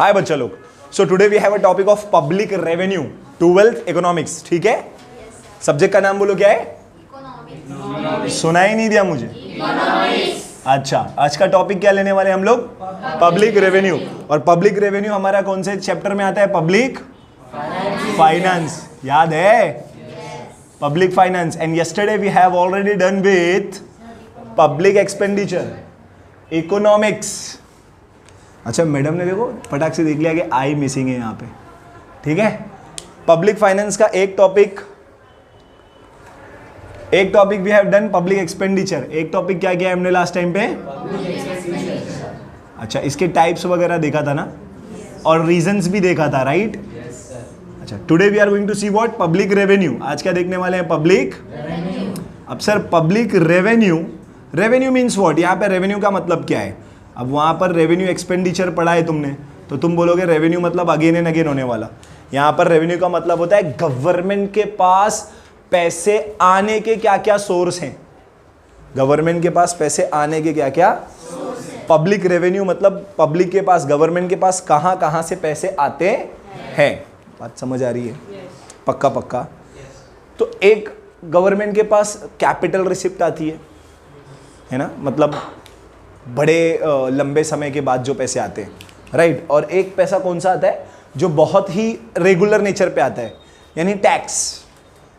हाय बच्चा लोग, so today we have a topic of public revenue, 12th economics. ठीक है, सब्जेक्ट का नाम बोलो क्या है? सुना ही नहीं दिया मुझे. अच्छा, आज का टॉपिक क्या लेने वाले हम लोग? Public revenue. और पब्लिक रेवेन्यू हमारा कौन से चैप्टर में आता है? Public finance. याद है? Public finance. And yesterday we have already done with public expenditure, economics. अच्छा, मैडम ने देखो फटाक से देख लिया कि आई मिसिंग है यहाँ पे. ठीक है, पब्लिक फाइनेंस का एक topic we have done public expenditure. एक टॉपिक क्या किया हमने लास्ट टाइम पे? अच्छा, इसके टाइप्स वगैरह देखा था ना, और रीजंस भी देखा था, राइट? अच्छा, today we are going to see what? Public revenue. आज क्या देखने वाले हैं? पब्लिक. अब sir public revenue means what? यहाँ पे रेवेन्यू का मतलब क्या है? अब वहाँ पर रेवेन्यू एक्सपेंडिचर पढ़ा है तुमने, तो तुम बोलोगे रेवेन्यू मतलब अगेन एंड अगेन होने वाला. यहाँ पर रेवेन्यू का मतलब होता है गवर्नमेंट के पास पैसे आने के क्या क्या सोर्स हैं. गवर्नमेंट के पास पैसे आने के क्या क्या पब्लिक रेवेन्यू मतलब पब्लिक के पास, गवर्नमेंट के पास कहाँ कहाँ से पैसे आते हैं. बात समझ आ रही है? पक्का पक्का. तो एक गवर्नमेंट के पास कैपिटल रिसिप्ट आती है ना, मतलब बड़े लंबे समय के बाद जो पैसे आते हैं, राइट. और एक पैसा कौन सा आता है? जो बहुत ही रेगुलर नेचर पे आता है, यानी tax.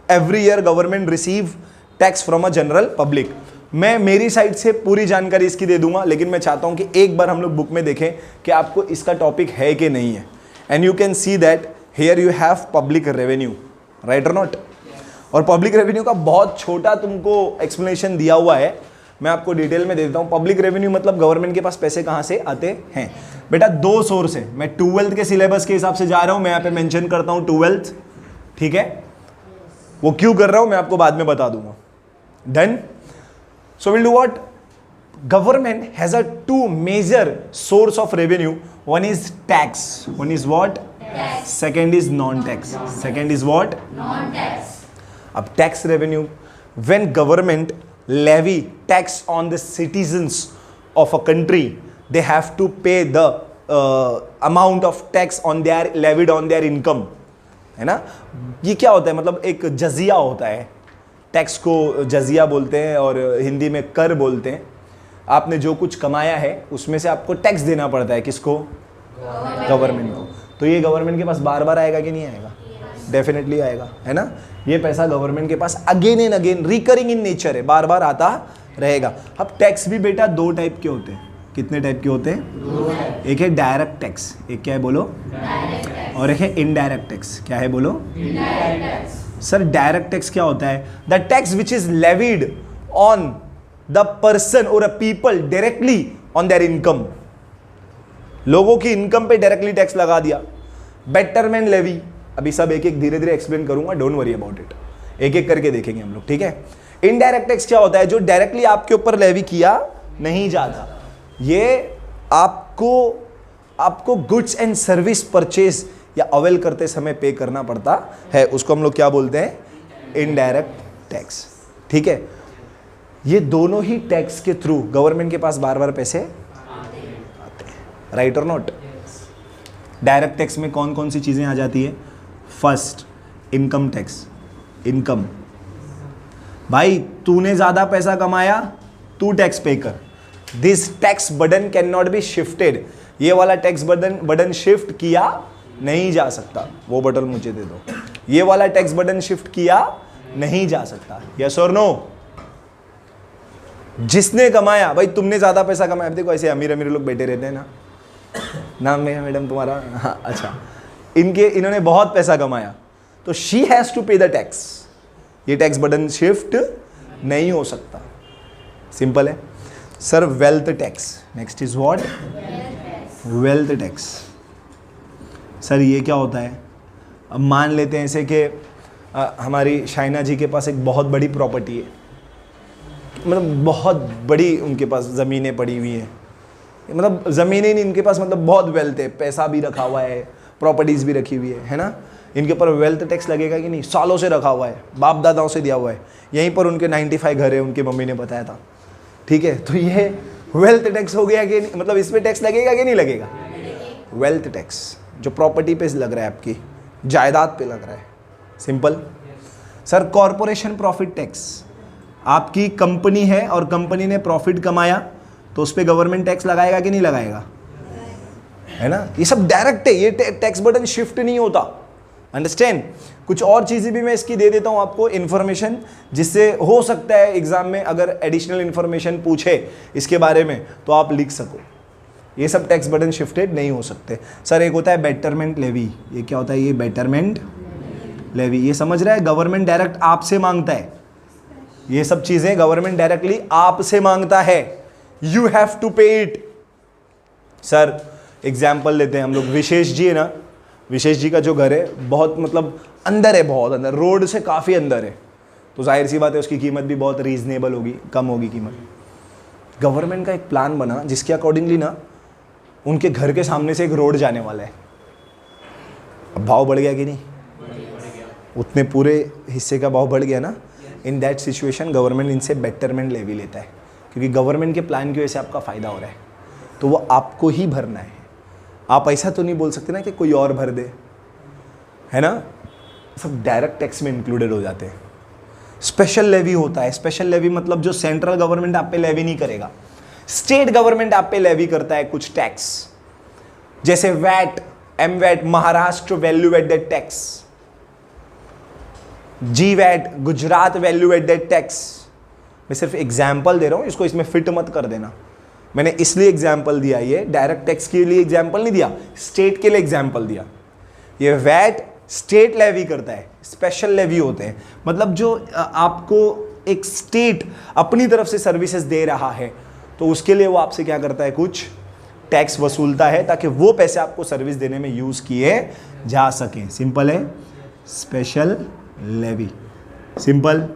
Every year government receive tax from a general public. मैं मेरी साइड से पूरी जानकारी इसकी दे दूंगा, लेकिन मैं चाहता हूं कि एक बार हम लोग बुक में देखें कि आपको इसका टॉपिक है कि नहीं है. And you can see that here you have public revenue, right और नॉट? और पब्लिक रेवेन्यू का बहुत छोटा तुमको एक्सप्लेनेशन दिया हुआ है, मैं आपको डिटेल में दे देता हूं. पब्लिक रेवेन्यू मतलब गवर्नमेंट के पास पैसे कहां से आते हैं. बेटा दो सोर्स है. मैं 12th के सिलेबस के हिसाब से जा रहा हूं, मैं यहाँ पे मेंशन करता हूं 12th. ठीक है, वो क्यों कर रहा हूं मैं आपको बाद में बता दूंगा. Done. So will do what? Government has a two major source of revenue. One is tax. One is what? Second is non tax. Second is what? Non tax. अब tax revenue, when government levy tax on the citizens of a country, they have to pay the amount of tax on their levied on their income. है ना? ये क्या होता है? मतलब एक जजिया होता है. टैक्स को जजिया बोलते हैं और हिंदी में कर बोलते हैं. आपने जो कुछ कमाया है उसमें से आपको टैक्स देना पड़ता है. किसको? गवर्नमेंट को. तो ये गवर्नमेंट के पास बार बार आएगा कि नहीं आएगा? डेफिनेटली आएगा, है ना. ये पैसा गवर्नमेंट के पास again and again recurring in nature है, बार बार आता रहेगा. अब टैक्स भी बेटा दो टाइप के होते हैं. कितने टाइप के होते हैं? एक है डायरेक्ट टैक्स. एक क्या है बोलो? और एक है इनडायरेक्ट टैक्स. क्या है बोलो? सर डायरेक्ट टैक्स क्या होता है? The tax which is levied on the person और a people directly on their income. लोगों की इनकम पे डायरेक्टली टैक्स लगा दिया. Betterment levy. अभी सब एक एक धीरे धीरे एक्सप्लेन करूंगा, डोंट वरी अबाउट इट. एक एक करके देखेंगे हम लोग. ठीक है. इनडायरेक्ट टैक्स क्या होता है? जो डायरेक्टली आपके ऊपर लेवी किया नहीं जाता. ये आपको गुड्स एंड सर्विस परचेज या अवेल करते समय पे करना पड़ता है. उसको हम लोग क्या बोलते हैं? Indirect tax. ठीक है. ये दोनों ही टैक्स के थ्रू गवर्नमेंट के पास बार बार पैसे आते हैं, राइट और नॉट? डायरेक्ट टैक्स में कौन कौन सी चीजें आ जाती है? First, income tax. इनकम. भाई तूने ज्यादा पैसा कमाया, तू टैक्स पे कर. This tax burden can not be shifted. ये वाला टैक्स बर्डन शिफ्ट किया नहीं जा सकता. वो बटन मुझे दे दो. ये वाला टैक्स बर्डन शिफ्ट किया नहीं जा सकता. यस और नो? जिसने कमाया, भाई तुमने ज्यादा पैसा कमाया. देखो ऐसे अमीर अमीर लोग बैठे रहते हैं ना. नाम है मैडम तुम्हारा? हाँ. अच्छा, इन्होंने बहुत पैसा कमाया, तो she has to pay the tax. ये टैक्स बर्डन शिफ्ट नहीं हो सकता. सिंपल है. Sir wealth tax. Next is what? Wealth tax. Sir ये क्या होता है? अब मान लेते हैं ऐसे कि हमारी शाइना जी के पास एक बहुत बड़ी प्रॉपर्टी है, मतलब बहुत बड़ी उनके पास ज़मीनें पड़ी हुई हैं. मतलब ज़मीनें नहीं, इनके पास मतलब बहुत वेल्थ है, पैसा भी रखा हुआ है, प्रॉपर्टीज़ भी रखी हुई है ना. इनके ऊपर वेल्थ टैक्स लगेगा कि नहीं? सालों से रखा हुआ है, बाप दादाओं से दिया हुआ है. यहीं पर उनके 95 घर है, उनकी मम्मी ने बताया था. ठीक है, तो ये वेल्थ टैक्स हो गया कि नहीं? मतलब इस पर टैक्स लगेगा कि नहीं लगेगा? वेल्थ टैक्स, जो प्रॉपर्टी पे लग रहा है, आपकी जायदाद पे लग रहा है। Simple. Sir corporation profit tax, आपकी कंपनी है और कंपनी ने प्रॉफिट कमाया तो उस पर गवर्नमेंट टैक्स लगाएगा कि नहीं लगाएगा, है ना। ये सब डायरेक्ट है, ये टैक्स बर्डन शिफ्ट नहीं होता। अंडरस्टैंड। कुछ और चीज़ें भी मैं इसकी दे देता हूँ आपको इन्फॉर्मेशन, जिससे हो सकता है एग्जाम में अगर एडिशनल इन्फॉर्मेशन पूछे इसके बारे में तो आप लिख सको। ये सब टैक्स बर्डन शिफ्टेड नहीं हो सकते। सर एक होता है बेटरमेंट लेवी, ये क्या होता है, ये बेटरमेंट लेवी, ये समझ रहा है, गवर्नमेंट डायरेक्ट आपसे मांगता है। ये सब चीज़ें गवर्नमेंट डायरेक्टली आपसे मांगता है, यू हैव टू पे इट। सर एग्जाम्पल लेते हैं हम लोग, विशेष जी है ना, विशेष जी का जो घर है बहुत मतलब अंदर है, बहुत अंदर, रोड से काफ़ी अंदर है, तो जाहिर सी बात है उसकी कीमत भी बहुत रीजनेबल होगी, कम होगी कीमत। गवर्नमेंट का एक प्लान बना जिसके अकॉर्डिंगली ना उनके घर के सामने से एक रोड जाने वाला है। अब भाव बढ़ गया कि नहीं, उतने पूरे हिस्से का भाव बढ़ गया ना। इन दैट सिचुएशन गवर्नमेंट इनसे बेटरमेंट लेवी लेता है, क्योंकि गवर्नमेंट के प्लान की वजह से आपका फ़ायदा हो रहा है, तो वो आपको ही भरना है। आप ऐसा तो नहीं बोल सकते ना कि कोई और भर दे, है ना। सब डायरेक्ट टैक्स में इंक्लूडेड हो जाते हैं। स्पेशल लेवी होता है, स्पेशल लेवी मतलब जो सेंट्रल गवर्नमेंट आप पे लेवी नहीं करेगा, स्टेट गवर्नमेंट आप पे लेवी करता है कुछ टैक्स, जैसे VAT, M VAT, Maharashtra value added tax, G VAT, Gujarat value added tax. मैं सिर्फ एग्जाम्पल दे रहा हूं, इसको इसमें फिट मत कर देना। मैंने इसलिए एग्जाम्पल दिया, ये डायरेक्ट टैक्स के लिए एग्जाम्पल नहीं दिया, स्टेट के लिए एग्जाम्पल दिया। ये वैट स्टेट लेवी करता है, स्पेशल लेवी होते हैं, मतलब जो आपको एक स्टेट अपनी तरफ से सर्विसेज दे रहा है तो उसके लिए वो आपसे क्या करता है, कुछ टैक्स वसूलता है ताकि वो पैसे आपको सर्विस देने में यूज़ किए जा सकें। सिंपल है, स्पेशल लेवी, सिंपल।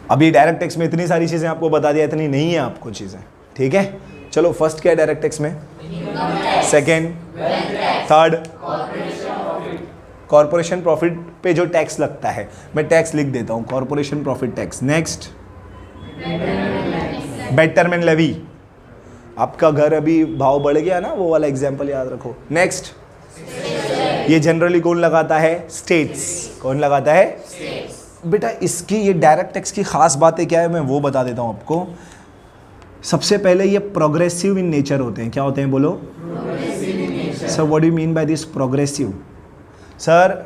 अभी डायरेक्ट टैक्स में इतनी सारी चीज़ें आपको बता दिया, इतनी नहीं है आपको चीज़ें, ठीक है। चलो फर्स्ट क्या है डायरेक्ट टैक्स में, सेकेंड, थर्ड कॉर्पोरेशन प्रॉफिट पे जो टैक्स लगता है, मैं टैक्स लिख देता हूँ, corporation profit tax. Next betterment levy, आपका घर अभी भाव बढ़ गया ना, वो वाला एग्जाम्पल याद रखो। नेक्स्ट, ये जनरली कौन लगाता है, स्टेट्स। कौन लगाता है, बेटा। इसकी ये डायरेक्ट टैक्स की खास बातें क्या है मैं वो बता देता हूँ आपको। सबसे पहले ये प्रोग्रेसिव इन नेचर होते हैं। क्या होते हैं बोलो, sir what do you mean by this progressive. Sir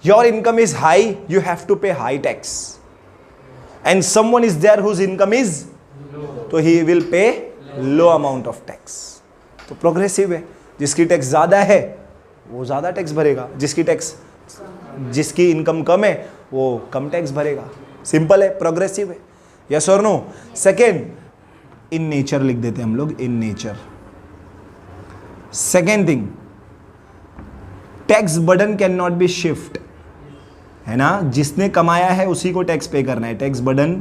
your income is high, you have to pay high tax, and someone is there whose income is, तो he will pay low amount of tax. तो progressive है, जिसकी tax ज़्यादा है वो ज़्यादा tax भरेगा, जिसकी इनकम कम है वो कम टैक्स भरेगा। सिंपल है, प्रोग्रेसिव है। यस और नो। सेकेंड, इन नेचर लिख देते हैं हम लोग, in nature. Second thing, tax burden can not be shift, है ना। जिसने कमाया है उसी को टैक्स पे करना है। Tax burden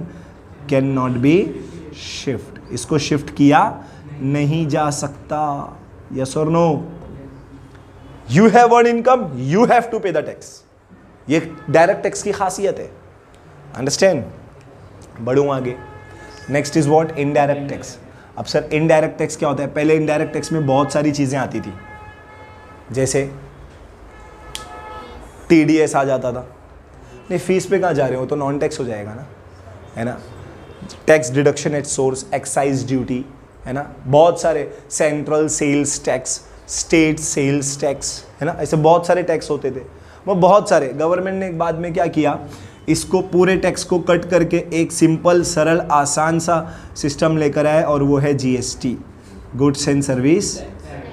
can not be shift, इसको शिफ्ट किया नहीं जा सकता। यस और no. You have earn income, you have to pay the tax. ये डायरेक्ट टैक्स की खासियत है। अंडरस्टैंड। बढ़ूँ आगे। Next is what, indirect tax. अब सर इनडायरेक्ट टैक्स क्या होता है। पहले इनडायरेक्ट टैक्स में बहुत सारी चीज़ें आती थी, जैसे TDS आ जाता था। नहीं, फीस पे कहाँ जा रहे हो, तो नॉन टैक्स हो जाएगा ना, है ना। Tax deduction at source, excise duty, है ना। बहुत सारे, central sales tax, state sales tax, है ना। ऐसे बहुत सारे टैक्स होते थे, वो बहुत सारे। गवर्नमेंट ने बाद में क्या किया, इसको पूरे टैक्स को कट करके एक सिंपल, सरल, आसान सा सिस्टम लेकर आए, और वो है GST, goods and service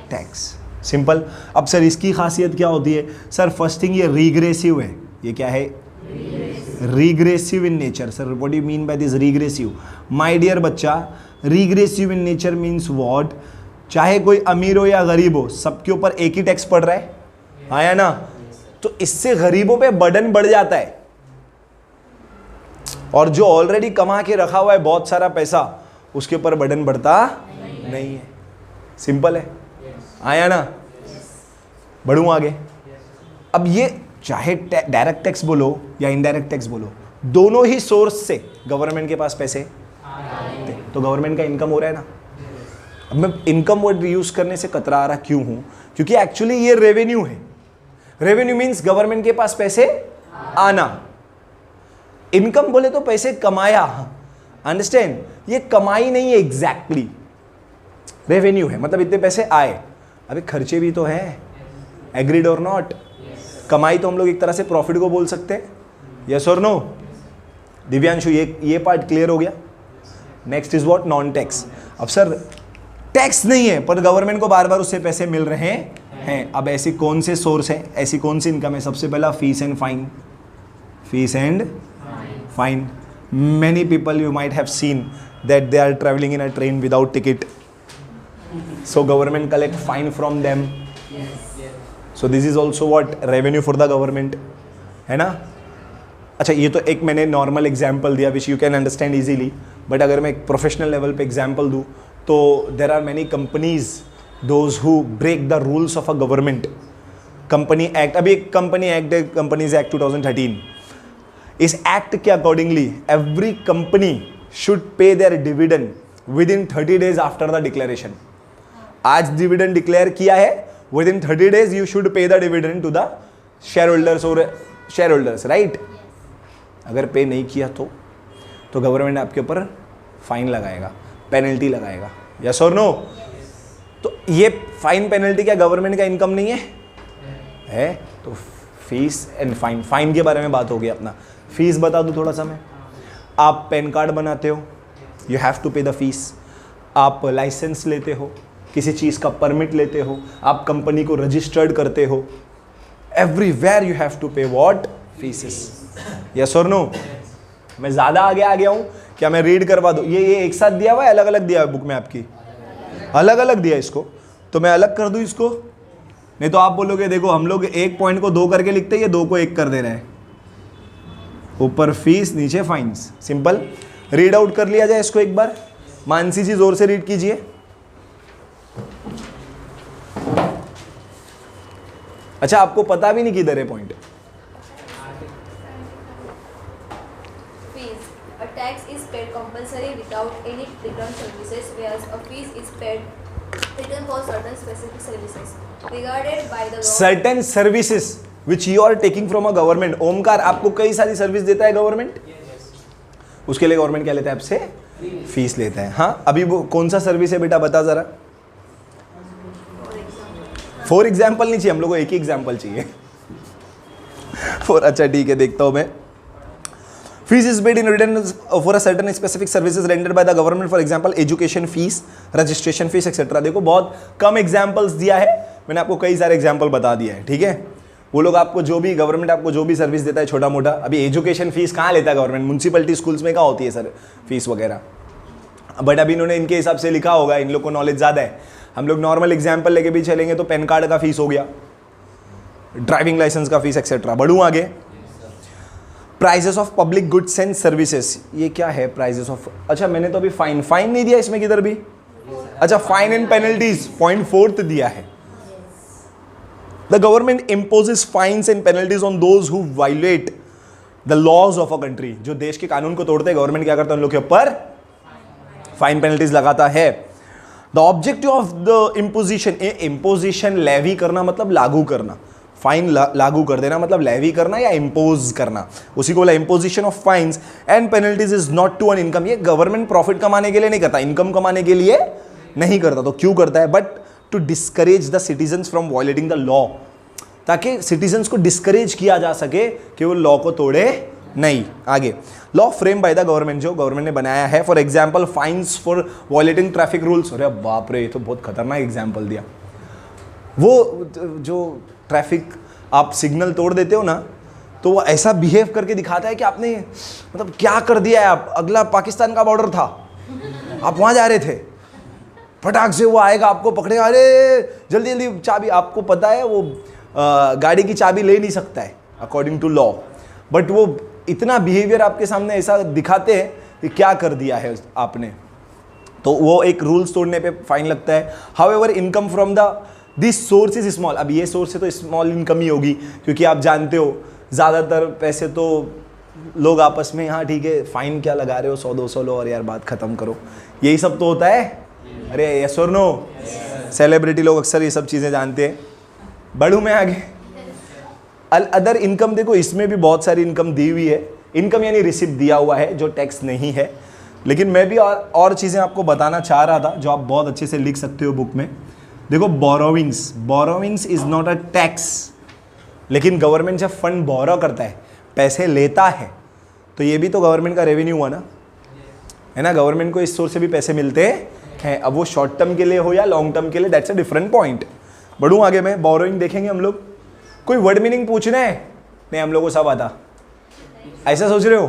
tax. Simple. अब सर इसकी खासियत क्या होती है। सर फर्स्ट थिंग, ये रिग्रेसिव है। ये क्या है, regressive in nature. Sir what do you mean by this regressive. My dear बच्चा, regressive in nature means what, चाहे कोई अमीर हो या गरीब हो, सबके ऊपर एक ही टैक्स पड़ रहा है, आया ना। तो इससे गरीबों पे बर्डन बढ़ जाता है, और जो ऑलरेडी कमा के रखा हुआ है बहुत सारा पैसा, उसके ऊपर बर्डन बढ़ता नहीं है। सिंपल है, आया ना। बढ़ूं आगे। अब ये चाहे डायरेक्ट टैक्स बोलो या इनडायरेक्ट टैक्स बोलो, दोनों ही सोर्स से गवर्नमेंट के पास पैसे, तो गवर्नमेंट का इनकम हो रहा है ना, अब मैं इनकम वर्ड यूज करने से कतरा रहा क्यों हूं? क्योंकि एक्चुअली ये रेवेन्यू है. रेवेन्यू मीन्स गवर्नमेंट के पास पैसे आना. इनकम बोले तो पैसे कमाया, अंडरस्टैंड? ये कमाई नहीं है एग्जैक्टली, रेवेन्यू है, मतलब इतने पैसे आए. अबे खर्चे भी तो है, एग्रीड और नॉट? कमाई तो हम लोग एक तरह से प्रॉफिट को बोल सकते हैं, यस और नो? दिव्यांशु, ये पार्ट क्लियर हो गया. Next is what? Non tax. अब सर टैक्स नहीं है पर गवर्नमेंट को बार बार उससे पैसे मिल रहे हैं. अब ऐसी कौन से सोर्स है, ऐसी कौन सी इनकम है? सबसे पहला fees and fine. Fees and fine. Many people you might have seen that they are traveling in a train without ticket. So government collect fine from them. So this is also what? Revenue for the government. है ना? अच्छा, ये तो एक मैंने normal example दिया which you can understand easily. But अगर मैं एक प्रोफेशनल लेवल पे एग्जाम्पल दूँ तो there are many companies those who break the rules of a government. Company act, अभी एक कंपनी एक्ट है, कंपनीज एक्ट 2013. इस एक्ट के accordingly every company should pay their dividend within 30 days after the declaration. आज dividend declare किया है, within 30 days you should पे the dividend to the shareholders और शेयर होल्डर्स, राइट? अगर pay नहीं किया तो गवर्नमेंट आपके ऊपर फाइन लगाएगा, पेनल्टी लगाएगा, यस और नो? तो ये फाइन पेनल्टी क्या गवर्नमेंट का इनकम नहीं है? तो फीस एंड फाइन. फाइन के बारे में बात हो गई. अपना फीस बता दूं थोड़ा सा मैं. आप पैन कार्ड बनाते हो, you have to pay the fees. आप लाइसेंस लेते हो, किसी चीज़ का परमिट लेते हो, आप कंपनी को रजिस्टर्ड करते हो, एवरीवेयर यू हैव टू पे व्हाट? फीसेस, यस और नो? मैं ज़्यादा आगे आ गया हूँ क्या? मैं रीड करवा दूँ? ये एक साथ दिया हुआ है, अलग अलग दिया है बुक में आपकी? अलग अलग दिया इसको, तो मैं अलग कर दूँ इसको? नहीं तो आप बोलोगे देखो हम लोग एक पॉइंट को 2 करके लिखते हैं, ये 2 को 1 कर दे रहे हैं. ऊपर फीस, नीचे फाइन्स. सिंपल. रीड आउट कर लिया जाए इसको एक बार. मानसी जी जोर से रीड कीजिए. अच्छा, आपको पता भी नहीं किधर है point. Fees. A tax is paid compulsory without any return services, whereas a fees is paid return for certain specific services regarded by the law. Certain services which you are taking from a government. Omkar, आपको कई सारी service देता है government. उसके लिए government क्या लेता है आपसे? फीस लेता है. हाँ, अभी वो कौन सा सर्विस है बेटा, बता जरा. फॉर एग्जाम्पल नहीं चाहिए हम लोग को, एक ही एग्जाम्पल चाहिए. अच्छा ठीक है, देखता हूँ मैं. Fees is paid in return for a certain specific services rendered by the government. For example education fees, registration fees etcetera. देखो बहुत कम एग्जाम्पल्स दिया है, मैंने आपको कई सारे एग्जाम्पल बता दिया है. ठीक है, वो लोग आपको जो भी गवर्नमेंट आपको जो भी सर्विस देता है छोटा मोटा. अभी एजुकेशन फीस कहाँ लेता है गवर्नमेंट? म्यूनसिपलिटी स्कूल्स में कहाँ होती है सर फीस वगैरह? बट अभी इन्होंने इनके हिसाब से लिखा होगा, इन लोग को नॉलेज ज़्यादा है. हम लोग नॉर्मल एग्जाम्पल लेके भी चलेंगे तो पैन कार्ड का फीस हो गया, ड्राइविंग लाइसेंस का फीस एक्सेट्रा. बढ़ूँ आगे. Prices of public goods and services. ये क्या है प्राइजेस ऑफ? अच्छा, मैंने तो अभी फाइन नहीं दिया इसमें किधर भी. अच्छा, फाइन एंड पेनल्टीज पॉइंट 4 दिया है. The government imposes fines and penalties on those who violate the laws of a country. जो देश के कानून को तोड़ते हैं गवर्नमेंट क्या करता है उन लोग के ऊपर? फाइन पेनल्टीज लगाता है. The objective of the imposition, imposition levy करना मतलब लागू करना. फाइन लागू कर देना मतलब लेवी करना या इम्पोज करना, उसी को बोला imposition of fines and penalties. Is not to earn income. ये गवर्नमेंट प्रॉफिट कमाने के लिए नहीं करता, इनकम कमाने के लिए नहीं करता. तो क्यों करता है? But to discourage the citizens from violating the law. ताकि सिटीजन्स को डिस्करेज किया जा सके कि वो लॉ को तोड़े नहीं. आगे, law frame by the government, जो गवर्नमेंट ने बनाया है. For example fines for violating traffic rules. अरे बाप रे, ये तो बहुत खतरनाक एग्जाम्पल दिया. वो जो ट्रैफिक आप सिग्नल तोड़ देते हो ना, तो वो ऐसा बिहेव करके दिखाता है कि आपने मतलब क्या कर दिया है. आप अगला पाकिस्तान का बॉर्डर था, आप वहाँ जा रहे थे, फटाक से वो आएगा आपको पकड़ेगा, अरे जल्दी जल्दी चाबी. आपको पता है वो गाड़ी की चाबी ले नहीं सकता है अकॉर्डिंग टू लॉ, बट वो इतना बिहेवियर आपके सामने ऐसा दिखाते हैं कि क्या कर दिया है आपने. तो वो एक रूल्स तोड़ने पे फाइन लगता है. However income from the this source is small. अब ये सोर्स से तो स्मॉल इनकम ही होगी, क्योंकि आप जानते हो ज़्यादातर पैसे तो लोग आपस में, हाँ ठीक है फाइन क्या लगा रहे हो, 100-200 लो और यार बात ख़त्म करो, यही सब तो होता है. अरे यस और नो? सेलिब्रिटी लोग अक्सर ये सब चीज़ें जानते हैं। बढ़ूँ मैं आगे? अदर इनकम देखो, इसमें भी बहुत सारी इनकम दी हुई है। इनकम यानी रिसिप्ट दिया हुआ है जो टैक्स नहीं है। लेकिन मैं भी और चीज़ें आपको बताना चाह रहा था जो आप बहुत अच्छे से लिख सकते हो बुक में। देखो, borrowings is not a tax. लेकिन गवर्नमेंट जब फंड बोरो करता है, पैसे लेता है, तो ये भी तो गवर्नमेंट का रेवेन्यू हुआ ना, है ना? गवर्नमेंट को इस सोर्स से भी पैसे मिलते हैं। अब वो शॉर्ट टर्म के लिए हो या लॉन्ग टर्म के लिए, दैट्स अ डिफरेंट पॉइंट। बढ़ूँ आगे मैं? बोरोइंग देखेंगे हम लोग। कोई वर्ड मीनिंग पूछना है? नहीं, हम लोग को सब आता। ऐसा सोच रहे हो?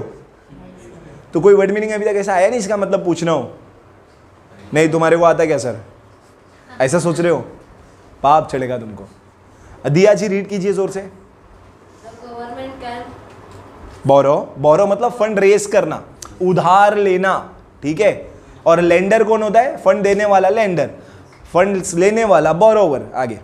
तो कोई वर्ड मीनिंग अभी तक ऐसा आया नहीं इसका मतलब पूछना हो? नहीं, तुम्हारे को आता क्या सर? ऐसा सोच रहे हो? पाप चढ़ेगा तुमको। दिया जी रीड कीजिए जोर से। गवर्नमेंट कैन बोरो मतलब फंड रेस करना, उधार लेना, ठीक है? और लेंडर कौन होता है? फंड देने वाला लेंडर, फंड लेने वाला बोरोवर। आगे।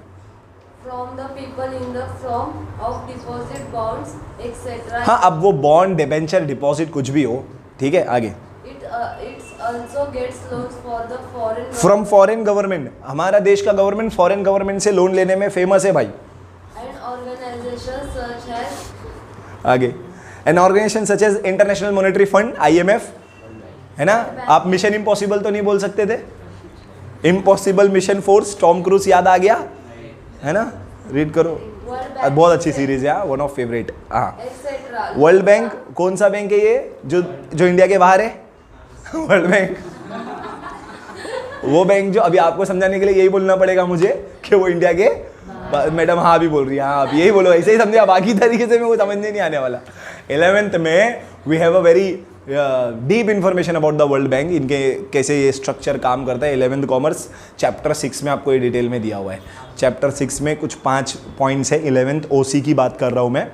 from the people in the form of deposit bonds etc. हाँ, अब वो बॉन्ड, डिबेंचर, डिपॉजिट कुछ भी हो, ठीक है? आगे। It also gets loans for the foreign from foreign government. हमारा देश का गवर्नमेंट फॉरेन गवर्नमेंट से लोन लेने में फेमस है भाई। and organizations such as आगे। An organisation such as International Monetary Fund, IMF, है ना? आप मिशन इम्पॉसिबल तो नहीं बोल सकते थे? Impossible mission force, Tom cruise याद आ गया, है ना? रीड करो, बहुत अच्छी सीरीज है, वन ऑफ फेवरेट। हाँ, etc. वर्ल्ड बैंक कौन सा बैंक है ये जो इंडिया के बाहर है? वर्ल्ड बैंक, वो बैंक जो अभी आपको समझाने के लिए यही बोलना पड़ेगा मुझे कि वो इंडिया के, मैडम हाँ भी बोल रही है, हाँ आप यही बोलो, ऐसे ही समझे, बाकी तरीके से मेरे को समझने नहीं आने वाला। 11th में we have a very deep information about the World Bank, इनके कैसे ये स्ट्रक्चर काम करता है। 11th कॉमर्स चैप्टर 6 में आपको ये डिटेल में दिया हुआ है। चैप्टर 6 में कुछ 5 पॉइंट्स है। 11th OC की बात कर रहा हूँ मैं,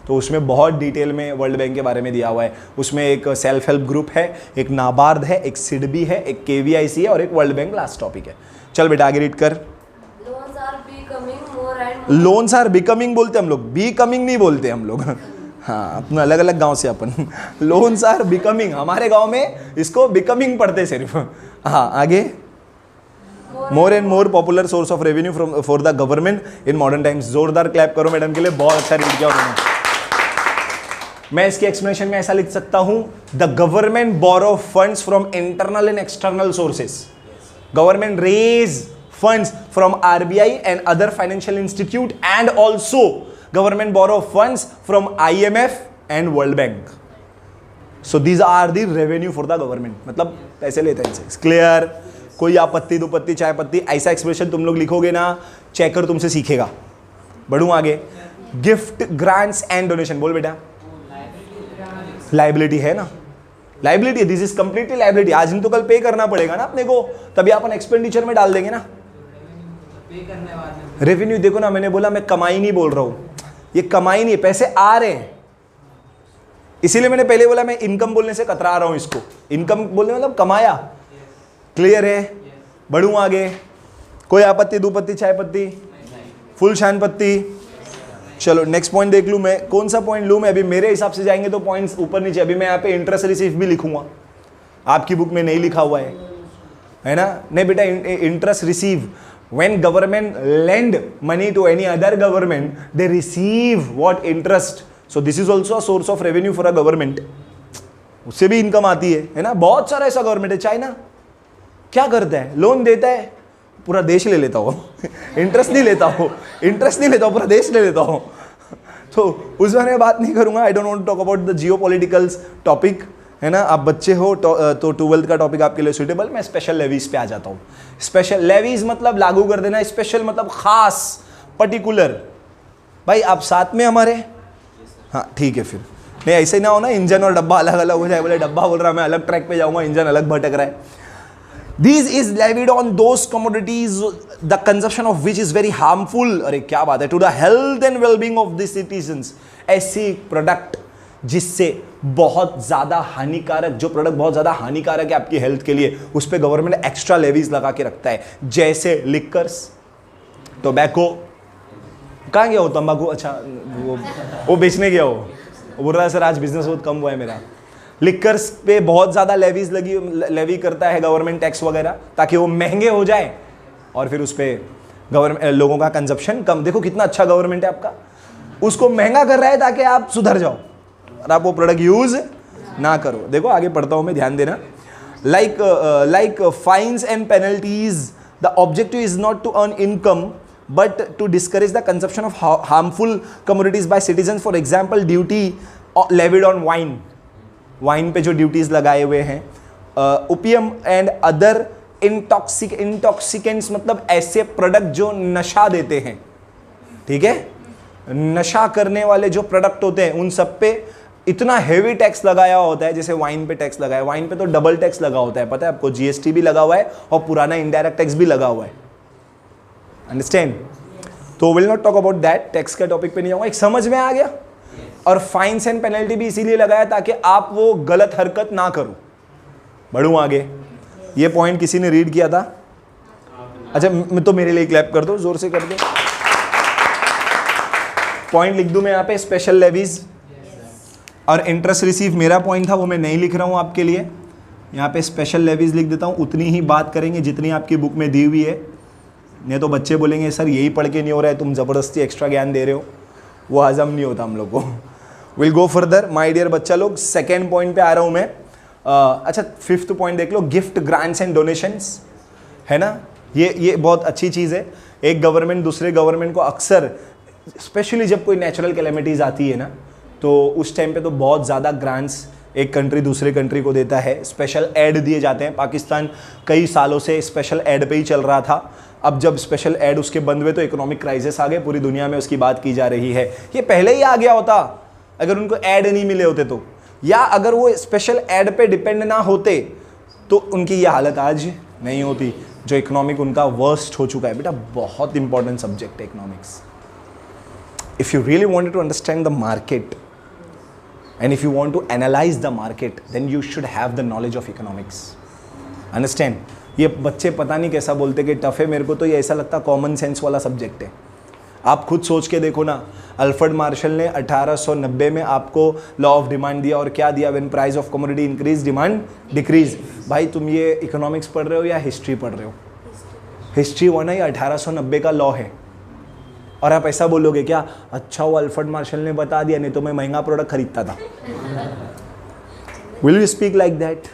तो उसमें बहुत डिटेल में वर्ल्ड बैंक के बारे में दिया हुआ है। उसमें एक सेल्फ हेल्प ग्रुप है, एक नाबार्ड है, एक सिडबी है, एक KVIC है और एक वर्ल्ड बैंक लास्ट टॉपिक है। चल बेटा आगे रीड कर। loans are becoming more and more loans are becoming बोलते हम लोग, बी कमिंग नहीं बोलते हम लोग। हाँ, अपना अलग अलग गांव से अपन। लोन्स आर बिकमिंग, हमारे गांव में इसको बिकमिंग पढ़ते सिर्फ। हाँ आगे। More and more popular source of revenue from for the government in modern times. जोरदार क्लैप करो मैडम के लिए, बहुत अच्छा रीड किया उन्होंने। मैं इसके एक्सप्लेनेशन में ऐसा लिख सकता हूं, the government borrow funds from internal and external sources. Government raise funds from RBI and other financial institute, and also government borrow funds from IMF and World Bank. So these are the revenue for the government. मतलब पैसे लेते हैं इनसे। Clear? कोई आपत्ति, दुपत्ति, चाय पत्ती, ऐसा एक्सप्रेशन तुम लोग लिखोगे ना, चेकर तुमसे सीखेगा। बढ़ूं आगे। Gift, grants and donation. बोल बेटा। लाइबिलिटी है ना, liability, this is completely liability. आज नहीं तो कल पे करना पड़ेगा ना अपने को, तभी अपन एक्सपेंडिचर में डाल देंगे ना। रेवेन्यू देखो ना, मैंने बोला मैं कमाई नहीं बोल रहा हूं, ये कमाई नहीं है, पैसे आ रहे हैं। इसीलिए मैंने पहले बोला मैं इनकम बोलने से कतरा रहा हूं इसको। इनकम बोलने मतलब कमाया। क्लियर है? बढ़ूं आगे। कोई आपत्ति, दुपत्ति, चाय पत्ती, फुल शान पत्ती? चलो नेक्स्ट पॉइंट देख लूं मैं। कौन सा पॉइंट लूं मैं? अभी मेरे हिसाब से जाएंगे तो पॉइंट्स ऊपर नीचे। अभी मैं यहाँ पे इंटरेस्ट रिसीव भी लिखूंगा, आपकी बुक में नहीं लिखा हुआ है ना? नहीं बेटा, interest receive, when government lend money to any other government, they receive what interest. So this is also a source of revenue for a government. उससे भी इनकम आती है ना? बहुत सारा ऐसा गवर्नमेंट है। चाइना क्या करता है? लोन देता है, पूरा देश ले लेता हो। इंटरेस्ट नहीं लेता हो, इंटरेस्ट नहीं लेता हो, पूरा देश ले लेता हो। तो उस बारे में बात नहीं करूंगा। I don't want to talk about the geopoliticals topic, है ना? आप बच्चे हो तो 12th का टॉपिक आपके लिए सुटेबल। मैं स्पेशल लेवीज पे आ जाता हूँ। स्पेशल लेवीज मतलब लागू कर देना, स्पेशल मतलब खास, पर्टिकुलर। भाई आप साथ में हमारे? हाँ ठीक है, फिर नहीं ऐसे ही ना हो ना इंजन और डब्बा अलग अलग हो जाए। बोले डब्बा बोल रहा मैं अलग ट्रैक पे जाऊंगा, इंजन अलग भटक रहा है। This is levied on those commodities the consumption of which is very harmful, अरे क्या बात है, to the health and well-being of the citizens। ऐसी प्रोडक्ट जिससे बहुत ज़्यादा हानिकारक, जो प्रोडक्ट बहुत ज़्यादा हानिकारक है आपकी हेल्थ के लिए, उस पर गवर्नमेंट एक्स्ट्रा लेवीज लगा के रखता है। जैसे लिकर्स, टोबैको। कहाँ गया हो तंबाकू? अच्छा वो बेचने गया हो, बोल रहा है सर आज बिजनेस बहुत कम हुआ है मेरा। लिक्कर्स पे बहुत ज़्यादा लेवी करता है गवर्नमेंट टैक्स वगैरह, ताकि वो महंगे हो जाए और फिर उस पर गवर्नमेंट लोगों का कंजप्शन कम। देखो कितना अच्छा गवर्नमेंट है आपका, उसको महंगा कर रहा है ताकि आप सुधर जाओ और आप वो प्रोडक्ट यूज ना करो। देखो आगे पढ़ता हूं मैं, ध्यान देना। Like fines and penalties, the objective is not to earn income but to discourage the consumption of harmful commodities by citizen. For example duty levied on wine, wine पे जो ड्यूटीज लगाए हुए हैं, ओपियम एंड अदर इंटॉक्सिकेंट्स, मतलब ऐसे product जो नशा देते हैं, ठीक है, नशा करने वाले जो प्रोडक्ट होते हैं उन सब पे इतना हेवी टैक्स लगाया होता है। जैसे वाइन पे टैक्स लगाया, वाइन पे तो डबल टैक्स लगा होता है, पता है आपको, जीएसटी भी लगा हुआ है और पुराना इनडायरेक्ट टैक्स भी लगा हुआ है, अंडरस्टैंड। तो will not talk about that, tax का टॉपिक पे नहीं जाऊंगा, एक समझ में आ गया। और फाइन्स एंड पेनल्टी भी इसीलिए लगाया ताकि आप वो गलत हरकत ना करो। बढ़ूं आगे, ये पॉइंट किसी ने रीड किया था? अच्छा, तो मेरे लिए क्लैप कर दो, जोर से कर दो। पॉइंट लिख दूं मैं यहाँ पे, स्पेशल लेवीज और इंटरेस्ट रिसीव मेरा पॉइंट था, वो मैं नहीं लिख रहा हूँ आपके लिए। यहाँ पे स्पेशल लेवीज लिख देता हूँ। उतनी ही बात करेंगे जितनी आपकी बुक में दी हुई है, नहीं तो बच्चे बोलेंगे सर यही पढ़ के नहीं हो रहा है, तुम ज़बरदस्ती एक्स्ट्रा ज्ञान दे रहे हो, वो हजम नहीं होता हम लोग को। Will go further my dear बच्चा लोग। सेकेंड पॉइंट पे आ रहा हूँ मैं। अच्छा, फिफ्थ पॉइंट देख लो, गिफ्ट ग्रांट्स एंड डोनेशंस, है ना। ये बहुत अच्छी चीज़ है। एक गवर्नमेंट दूसरे गवर्नमेंट को अक्सर, स्पेशली जब कोई नेचुरल कैलेमिटीज़ आती है ना, तो उस टाइम पे तो बहुत ज़्यादा ग्रांट्स एक कंट्री दूसरे कंट्री को देता है, स्पेशल एड दिए जाते हैं। पाकिस्तान कई सालों से स्पेशल एड पे ही चल रहा था। अब जब स्पेशल एड उसके बंद हुए तो इकोनॉमिक क्राइसिस आ गए, पूरी दुनिया में उसकी बात की जा रही है। ये पहले ही आ गया होता अगर उनको ऐड नहीं मिले होते तो, या अगर वो स्पेशल ऐड पे डिपेंड ना होते तो उनकी ये हालत आज नहीं होती, जो इकोनॉमिक उनका वर्स्ट हो चुका है। बेटा बहुत इंपॉर्टेंट सब्जेक्ट है economics. If you really wanted to understand the market and if you want to analyse the market, then you should have the knowledge of economics, understand. ये बच्चे पता नहीं कैसा बोलते कि टफ है, मेरे को तो ये ऐसा लगता कॉमन सेंस वाला सब्जेक्ट है। आप खुद सोच के देखो ना, अल्फ्रेड मार्शल ने 1890 में आपको लॉ ऑफ डिमांड दिया, और क्या दिया? When price of commodity increase demand decrease. भाई तुम ये इकोनॉमिक्स पढ़ रहे हो या हिस्ट्री पढ़ रहे हो? हिस्ट्री वरना ये 1890 का लॉ है। और आप ऐसा बोलोगे क्या, अच्छा वो अल्फ्रेड मार्शल ने बता दिया, नहीं तो मैं महंगा प्रोडक्ट खरीदता था। Will you speak like that?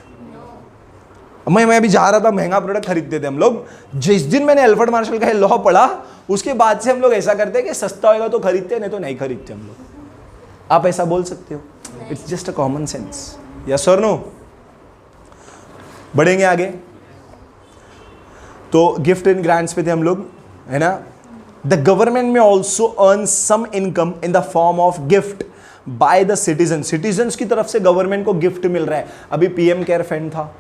मैं अभी जा रहा था, महंगा प्रोडक्ट खरीदते थे हम लोग। जिस दिन मैंने अल्फ्रेड मार्शल का लॉ पढ़ा, उसके बाद से हम लोग ऐसा करते हैं कि सस्ता होएगा तो खरीदते, नहीं तो नहीं खरीदते हम लोग। आप ऐसा बोल सकते हो? It's just a common sense, yes और नो। बढ़ेंगे आगे। तो गिफ्ट एंड ग्रांट्स पे थे हम लोग, है ना। The government may also earn some income in the form of gift by the citizen. Citizen की तरफ से गवर्नमेंट को गिफ्ट मिल रहा है। अभी पीएम केयर फंड था,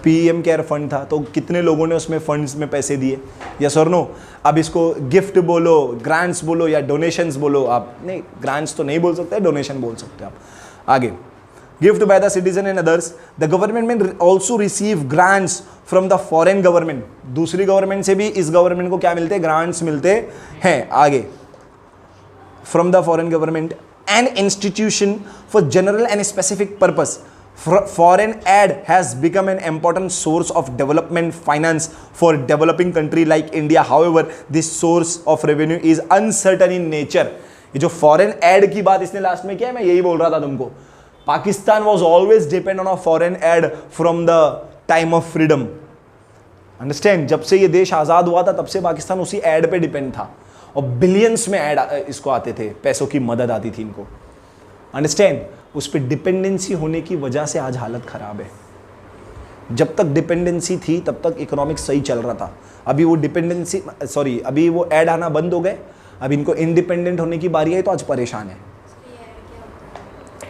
पीएम केयर फंड था, तो कितने लोगों ने उसमें फंड्स में पैसे दिए, यस और नो। अब इसको गिफ्ट बोलो, ग्रांट्स बोलो या डोनेशंस बोलो, आप नहीं, ग्रांट्स तो नहीं बोल सकते, डोनेशन बोल सकते आप। आगे, gift by the citizen and others. The government may also receive grants from the foreign government. दूसरी गवर्नमेंट से भी इस गवर्नमेंट को क्या मिलते हैं? ग्रांट्स मिलते हैं। आगे, from the foreign government and institution for general and specific purpose. Foreign aid has become an important source of development finance for developing country like India. However, this source of revenue is uncertain in nature. ये जो foreign aid की बात इसने last में किया है, मैं यही बोल रहा था तुमको। Pakistan was always depend on a foreign aid from the time of freedom. Understand? जब से ये देश आज़ाद हुआ था तब से पाकिस्तान उसी एड पे डिपेंड था, और बिलियंस में एड इसको आते थे, पैसों की मदद आती थी इनको। अंडरस्टैंड? उस पर डिपेंडेंसी होने की वजह से आज हालत ख़राब है। जब तक डिपेंडेंसी थी तब तक इकोनॉमिक्स सही चल रहा था। अभी वो डिपेंडेंसी, सॉरी, अभी वो ऐड आना बंद हो गए, अब इनको इंडिपेंडेंट होने की बारी है, तो आज परेशान है।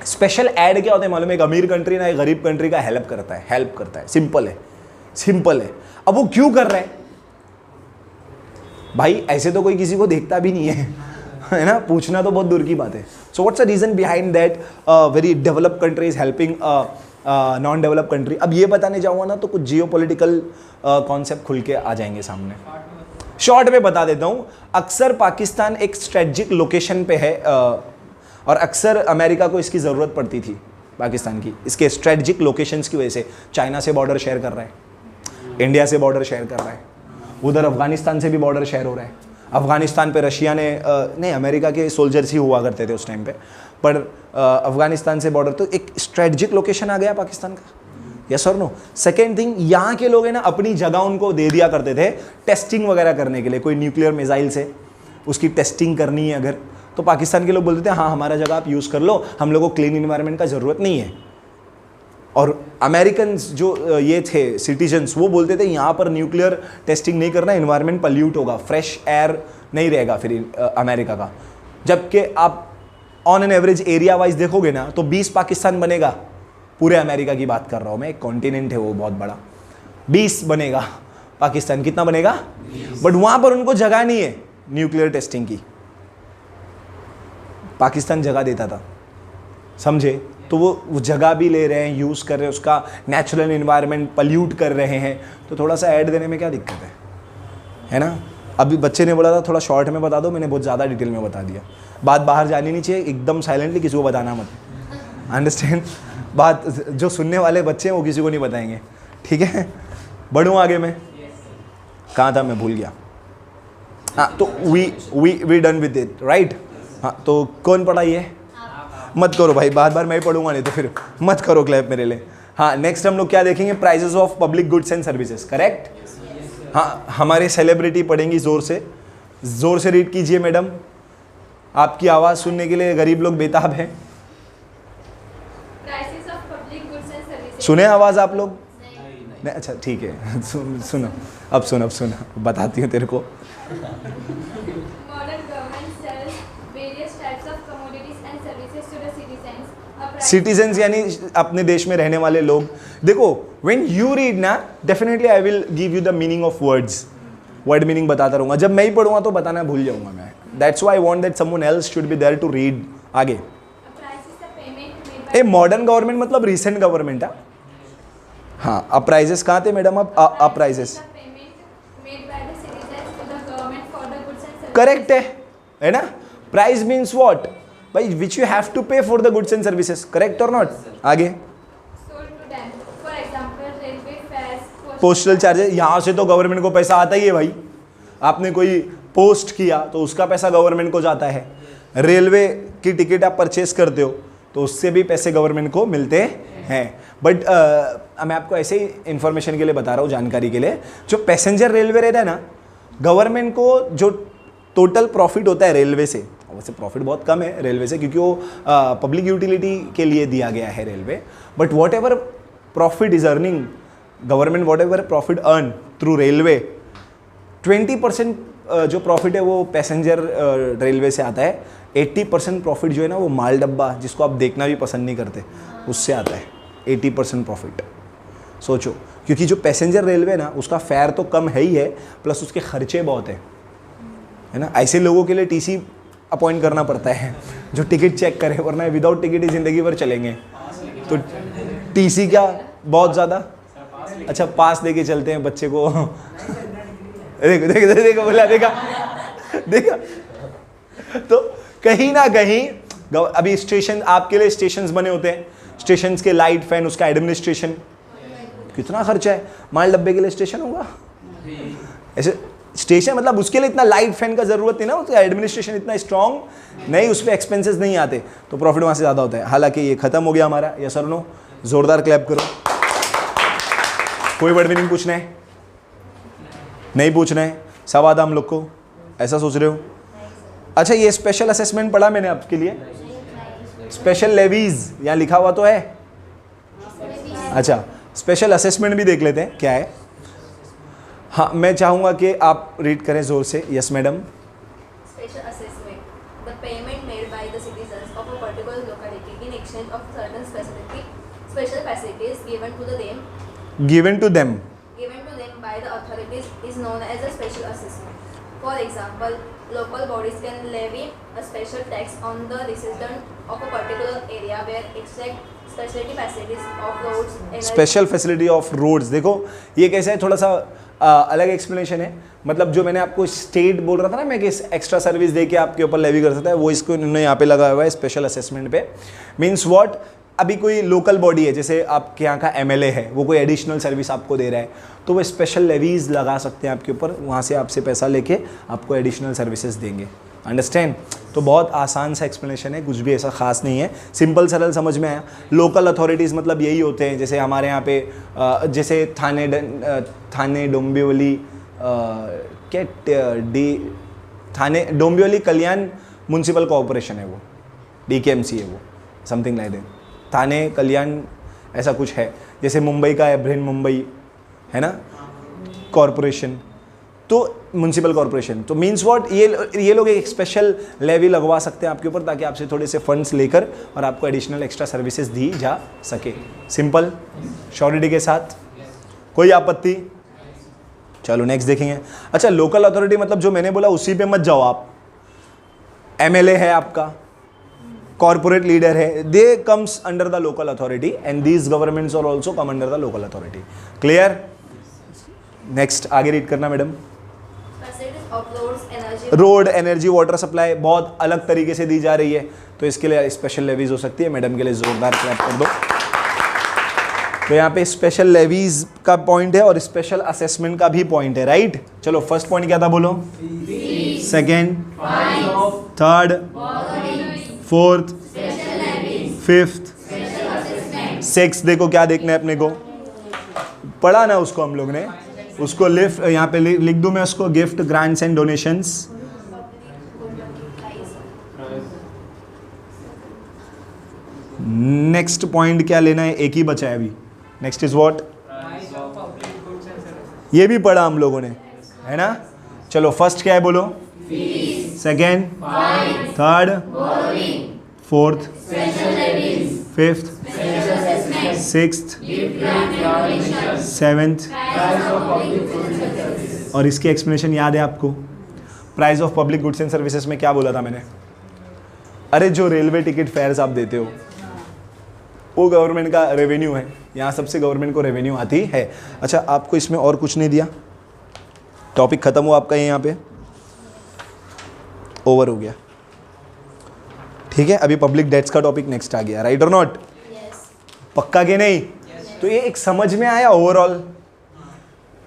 स्पेशल ऐड क्या होता है मालूम है? एक अमीर कंट्री ना एक गरीब कंट्री का हेल्प करता है, सिंपल है। अब वो क्यों कर रहे हैं भाई? ऐसे तो कोई किसी को देखता भी नहीं है ना, पूछना तो बहुत दूर की बात है। So what's the reason behind that very developed country is helping non developed country? अब ये बताने जाऊंगा ना तो कुछ जियोपॉलिटिकल कॉन्सेप्ट खुल के आ जाएंगे सामने। शॉर्ट में बता देता हूं, अक्सर पाकिस्तान एक स्ट्रेटजिक लोकेशन पे है, और अक्सर अमेरिका को इसकी ज़रूरत पड़ती थी। पाकिस्तान की, इसके स्ट्रेटजिक लोकेशंस की वजह से। चाइना से बॉर्डर शेयर कर रहा है, इंडिया से बॉर्डर शेयर कर रहा है, उधर अफगानिस्तान से भी बॉर्डर शेयर हो रहा है। अफगानिस्तान पे रशिया ने नहीं, अमेरिका के सोल्जर्स ही हुआ करते थे उस टाइम पे, पर अफगानिस्तान से बॉर्डर, तो एक स्ट्रेटजिक लोकेशन आ गया पाकिस्तान का। यस और नो। सेकेंड थिंग, यहाँ के लोग हैं ना अपनी जगह उनको दे दिया करते थे टेस्टिंग वगैरह करने के लिए। कोई न्यूक्लियर मिसाइल से उसकी टेस्टिंग करनी है अगर, तो पाकिस्तान के लोग बोलते थे हाँ हमारा जगह आप यूज़ कर लो, हम लोगों को क्लीन इन्वायरमेंट का ज़रूरत नहीं है। और अमेरिकन जो ये थे सिटीजन्स, वो बोलते थे यहाँ पर न्यूक्लियर टेस्टिंग नहीं करना, इन्वायरमेंट पल्यूट होगा, फ्रेश एयर नहीं रहेगा फिर अमेरिका का। जबकि आप on an average area wise देखोगे ना तो 20 पाकिस्तान बनेगा, पूरे अमेरिका की बात कर रहा हूँ मैं, एक कॉन्टिनेंट है वो बहुत बड़ा, 20 बनेगा पाकिस्तान, कितना बनेगा? बट वहाँ पर उनको जगह नहीं है न्यूक्लियर टेस्टिंग की, पाकिस्तान जगह देता था, समझे? तो वो जगह भी ले रहे हैं, यूज़ कर रहे हैं, उसका नेचुरल इन्वायरमेंट पल्यूट कर रहे हैं, तो थोड़ा सा ऐड देने में क्या दिक्कत है ना? अभी बच्चे ने बोला था थोड़ा शॉर्ट में बता दो, मैंने बहुत ज़्यादा डिटेल में बता दिया। बात बाहर जानी नहीं चाहिए, एकदम साइलेंटली किसी को बताना मत, अंडरस्टैंड? बात जो सुनने वाले बच्चे हैं वो किसी को नहीं बताएंगे, ठीक है? बढ़ूँ आगे मैं, कहाँ था मैं भूल गया। हाँ, तो we done with it, right? हाँ, तो कौन पढ़ा ये? मत करो भाई, बार बार मैं ही पढ़ूंगा, नहीं तो फिर मत करो क्लैप मेरे लिए। हाँ, नेक्स्ट हम लोग क्या देखेंगे? Prices of public goods and services, correct? हाँ, हमारे सेलिब्रिटी पढ़ेंगी, ज़ोर से रीड कीजिए मैडम, आपकी आवाज़ सुनने के लिए गरीब लोग बेताब हैं। सुने आवाज़ आप लोग? नहीं, अच्छा ठीक है, सुनो अब सुनो बताती हूँ तेरे को। सिटीजन्स यानी अपने देश में रहने वाले लोग। देखो, व्हेन यू रीड ना, definitely I will give you the meaning of words, word meaning बताता रहूँगा। जब मैं ही पढ़ूंगा तो बताना भूल जाऊंगा मैं, that's why I want that someone else should be there to read. आगे, ए मॉडर्न गवर्नमेंट मतलब रिसेंट गवर्नमेंट। हाँ, अप्राइजेस कहाँ थे मैडम? अब अप्राइजेस करेक्ट है ना? प्राइस मीन्स व्हाट भाई, विच यू हैव टू पे for the goods and services, correct और नॉट? आगे, पोस्टल चार्जेस, यहाँ से तो गवर्नमेंट को पैसा आता ही है भाई, आपने कोई पोस्ट किया तो उसका पैसा गवर्नमेंट को जाता है। रेलवे की टिकट आप परचेस करते हो तो उससे भी पैसे गवर्नमेंट को मिलते हैं। बट मैं आपको ऐसे ही इंफॉर्मेशन के लिए बता रहा हूँ, जानकारी के लिए, जो पैसेंजर रेलवे रहता है ना, गवर्नमेंट को जो टोटल प्रॉफिट होता है रेलवे से, वैसे प्रॉफिट बहुत कम है रेलवे से क्योंकि वो पब्लिक यूटिलिटी के लिए दिया गया है railway, but what ever profit is earning government, what ever profit earn through railway, 20% जो प्रॉफिट है वो पैसेंजर रेलवे से आता है, 80% प्रॉफिट जो है ना वो माल डब्बा, जिसको आप देखना भी पसंद नहीं करते, उससे आता है 80% प्रॉफिट। सोचो, क्योंकि जो पैसेंजर रेलवे ना उसका फेयर तो कम है ही है, प्लस उसके खर्चे बहुत है ना? ऐसे लोगों के लिए टीसी अपॉइंट करना पड़ता है जो टिकट चेक करे, वरना विदाउट टिकट ही ज़िंदगी भर चलेंगे। तो टीसी क्या बहुत ज़्यादा, अच्छा पास देके चलते हैं बच्चे को। देखो बोला, देखा। तो कहीं ना कहीं अभी स्टेशन, आपके लिए स्टेशंस बने होते हैं, स्टेशंस के लाइट, फैन, उसका एडमिनिस्ट्रेशन, कितना खर्चा है। माल डब्बे के लिए स्टेशन होगा ऐसे, स्टेशन मतलब उसके लिए इतना लाइट फैन का ज़रूरत नहीं ना, उसका एडमिनिस्ट्रेशन इतना स्ट्रॉन्ग नहीं, उस पर एक्सपेंसेस नहीं आते, तो प्रॉफिट वहाँ से ज़्यादा होता है। हालांकि ये ख़त्म हो गया हमारा, यस और नो? ज़ोरदार क्लैप करो। कोई वर्ड मीनिंग पूछना है? नहीं पूछना है? सब आता हम लोग को, ऐसा सोच रहे हो? अच्छा, ये स्पेशल असेसमेंट पढ़ा मैंने आपके लिए, स्पेशल लेवीज यहाँ लिखा हुआ तो है। अच्छा, स्पेशल असेसमेंट भी देख लेते हैं क्या है। हाँ, मैं चाहूँगा कि आप रीड करें ज़ोर से। Yes madam. Special assessment, the payment made by the citizens of a particular locality in exchange of certain special facilities given to them by the authorities is known as a special assessment. For example, local bodies can levy a special tax on the resident of a particular area where exact specialty facilities of roads, special facility of roads. देखो ये कैसा है, थोड़ा सा अलग explanation है। मतलब जो मैंने आपको स्टेट बोल रहा था ना मैं, कि एक्स्ट्रा सर्विस दे के आपके ऊपर लेवी कर सकता है, वो इसको इन्होंने यहाँ पे लगा हुआ है स्पेशल असेसमेंट पे। मीन्स व्हाट, अभी कोई लोकल बॉडी है, जैसे आपके यहाँ का एमएलए है, वो कोई एडिशनल सर्विस आपको दे रहा है, तो वो स्पेशल लेवीज लगा सकते हैं आपके ऊपर, वहाँ से आपसे पैसा लेके आपको एडिशनल सर्विसेज देंगे। अंडरस्टैंड? तो बहुत आसान सा एक्सप्लेनेशन है, कुछ भी ऐसा खास नहीं है, सिंपल सरल समझ में आया। लोकल अथॉरिटीज़ मतलब यही होते हैं, जैसे हमारे यहाँ पे जैसे थाने डोंबिवली थाने डोंबिवली कल्याण म्यूनसिपल कॉरपोरेशन है, वो DKMC है, वो समथिंग लाइक दैट, थाने कल्याण ऐसा कुछ है। जैसे मुंबई का है बृहन मुंबई, है ना, कॉरपोरेशन, तो म्यूनसिपल कॉरपोरेशन। तो मीन्स व्हाट, ये लोग एक स्पेशल लेवी लगवा सकते हैं आपके ऊपर, ताकि आपसे थोड़े से फंड्स लेकर और आपको एडिशनल एक्स्ट्रा सर्विसेज दी जा सके। सिंपल, श्योरिटी के साथ, कोई आपत्ति? चलो नेक्स्ट देखेंगे। अच्छा, लोकल अथॉरिटी मतलब जो मैंने बोला उसी पे मत जाओ आप। MLA है आपका, कॉर्पोरेट लीडर है, they comes under the local authority and these governments are also come under the local authority. Clear? Next आगे रीड करना madam. Road, energy, water supply बहुत अलग तरीके से दी जा रही है, तो इसके लिए स्पेशल लेवीज हो सकती है। मैडम के लिए जोरदार क्लैप कर दो। तो यहाँ पे स्पेशल लेवीज का पॉइंट है और स्पेशल असेसमेंट का भी पॉइंट है, राइट? चलो फर्स्ट पॉइंट क्या था बोलो? Second, third, fourth, fifth, six. देखो क्या देखना है अपने को, पढ़ा ना उसको हम लोग ने, उसको लिफ्ट यहाँ पे लिख दूं मैं उसको, gift, grants and donations. Next point क्या लेना है, एक ही बचा है अभी। Next is what? ये भी पढ़ा हम लोगों ने, है ना? चलो फर्स्ट क्या है बोलो? Second, third, fourth, fifth, sixth, seventh, और इसकी एक्सप्लेनेशन याद है आपको? Price of public goods and services में क्या बोला था मैंने? अरे जो रेलवे टिकट फेयर्स आप देते हो वो गवर्नमेंट का रेवेन्यू है, यहाँ सबसे गवर्नमेंट को रेवेन्यू आती है। अच्छा, आपको इसमें और कुछ नहीं दिया, टॉपिक खत्म हुआ आपका यहाँ पे, ओवर हो गया, ठीक है? अभी पब्लिक डेट्स का टॉपिक नेक्स्ट आ गया, राइट और नॉट? पक्का के नहीं? तो ये एक समझ में आया overall?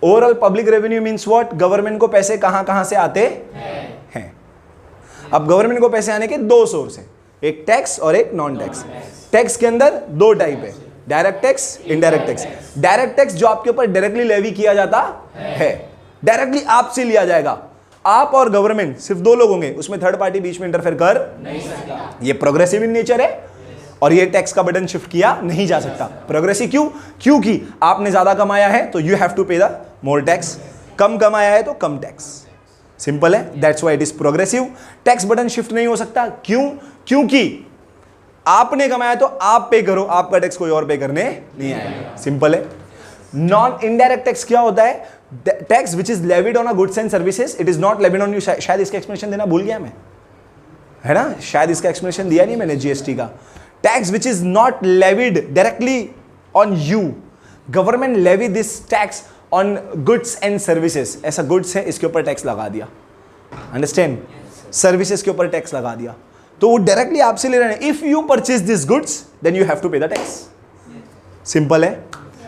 Overall public revenue means what? Government को पैसे कहां कहां से आते हैं। अब गवर्नमेंट को पैसे आने के दो सोर्स हैं, एक टैक्स और एक नॉन टैक्स। टैक्स के अंदर दो टाइप है, direct tax, indirect tax. Direct tax जो आपके ऊपर डायरेक्टली लेवी किया जाता है, डायरेक्टली आपसे लिया जाएगा, आप और गवर्नमेंट सिर्फ दो लोग होंगे, उसमें थर्ड पार्टी बीच में इंटरफेयर कर नहीं सकता। ये प्रोग्रेसिव इन नेचर है और ये टैक्स का बटन शिफ्ट किया नहीं जा सकता। प्रोग्रेसिव क्यों? क्योंकि आपने ज्यादा कमाया है तो you have to pay the more tax, कम कमाया है तो कम टैक्स। सिंपल है, that's why it is progressive. Tax button shift नहीं हो सकता, क्यों? क्योंकि आपने कमाया तो आप पे करो, आपका टैक्स कोई और पे करने नहीं आएगा। सिंपल है। नॉन इनडायरेक्ट टैक्स क्या होता है? Tax which is levied on a goods and services, it is not levied on you. शायद इसका एक्सप्लेनेशन देना भूल गया मैं, है ना? शायद इसका एक्सप्लेनेशन दिया नहीं मैंने जीएसटी का। Tax which is not levied directly on you, government levy this tax on goods and services. ऐसा गुड्स है, इसके ऊपर टैक्स लगा दिया, अंडरस्टैंड? सर्विसेज के ऊपर टैक्स लगा दिया, तो वो डायरेक्टली आपसे ले रहे हैं। If you purchase this goods then you have to pay the tax. Simple है।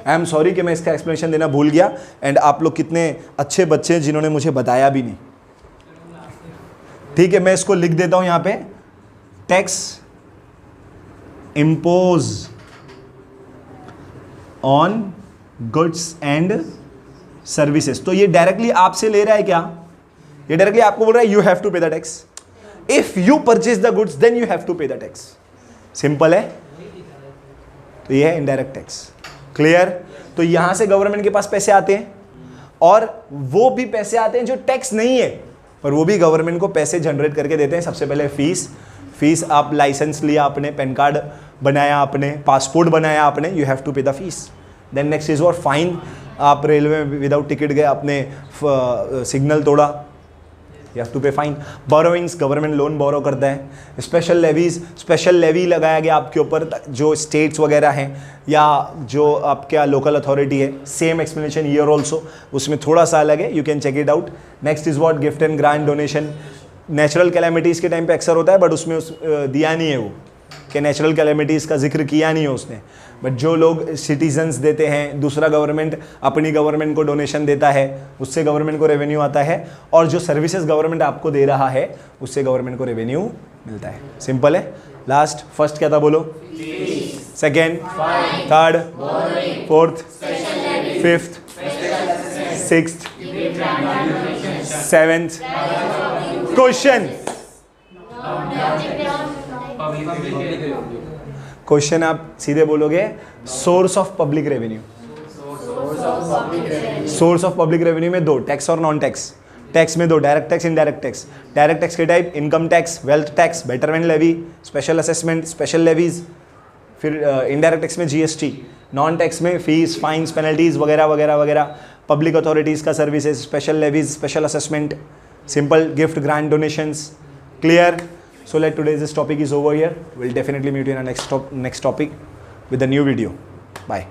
आई एम सॉरी कि मैं इसका एक्सप्लेनेशन देना भूल गया, एंड आप लोग कितने अच्छे बच्चे हैं जिन्होंने मुझे बताया भी नहीं। ठीक है, मैं इसको लिख देता हूं यहां पे, tax impose on goods and services. तो ये डायरेक्टली आपसे ले रहा है क्या? ये डायरेक्टली आपको बोल रहा है you have to pay the tax. If you purchase the goods then you have to pay the tax. Simple है। तो ये है इनडायरेक्ट टैक्स। क्लियर? तो यहां से गवर्नमेंट के पास पैसे आते हैं, और वो भी पैसे आते हैं जो टैक्स नहीं है, पर वो भी गवर्नमेंट को पैसे जनरेट करके देते हैं। सबसे पहले फीस आप लाइसेंस लिया आपने, पैन कार्ड बनाया आपने, पासपोर्ट बनाया आपने, you have to pay the fees. Then next is और फाइन, आप रेलवे में विदाउट टिकट गए, आपने सिग्नल तोड़ा, you have to pay fine. Borrowings, government loan borrow करता है। स्पेशल लेवीज, स्पेशल लेवी लगाया गया आपके ऊपर, जो स्टेट्स वगैरह हैं या जो आपका लोकल अथॉरिटी है। सेम एक्सप्लेनेशन ईयर ऑल्सो, उसमें थोड़ा सा अलग है, you can check it out. Next is what? Gift and grant donation. Natural calamities के टाइम पे अक्सर होता है, बट उसमें दिया नहीं है वो, कि नेचुरल कैलेमिटीज़ का जिक्र किया नहीं है उसने, बट जो लोग सिटीजन्स देते हैं, दूसरा गवर्नमेंट अपनी गवर्नमेंट को डोनेशन देता है, उससे गवर्नमेंट को रेवेन्यू आता है, और जो सर्विसेज गवर्नमेंट आपको दे रहा है उससे गवर्नमेंट को रेवेन्यू मिलता है। सिंपल है। लास्ट फर्स्ट क्या था बोलो? Second, third, fourth, fifth, sixth, seventh. Question question आप सीधे बोलोगे source of public revenue. Source of public revenue में दो, टैक्स और नॉन टैक्स। टैक्स में दो, direct tax, indirect tax. Direct tax के type income tax, wealth tax, betterment levy, special assessment, special levies. फिर इनडायरेक्ट टैक्स में GST. Non tax में fees, fines, penalties वगैरह वगैरह वगैरह। पब्लिक अथॉरिटीज़ का services, special levies, special assessment, simple gift, grant, donations. Clear? So let today's topic is over here. We'll definitely meet you in our next topic with a new video. Bye.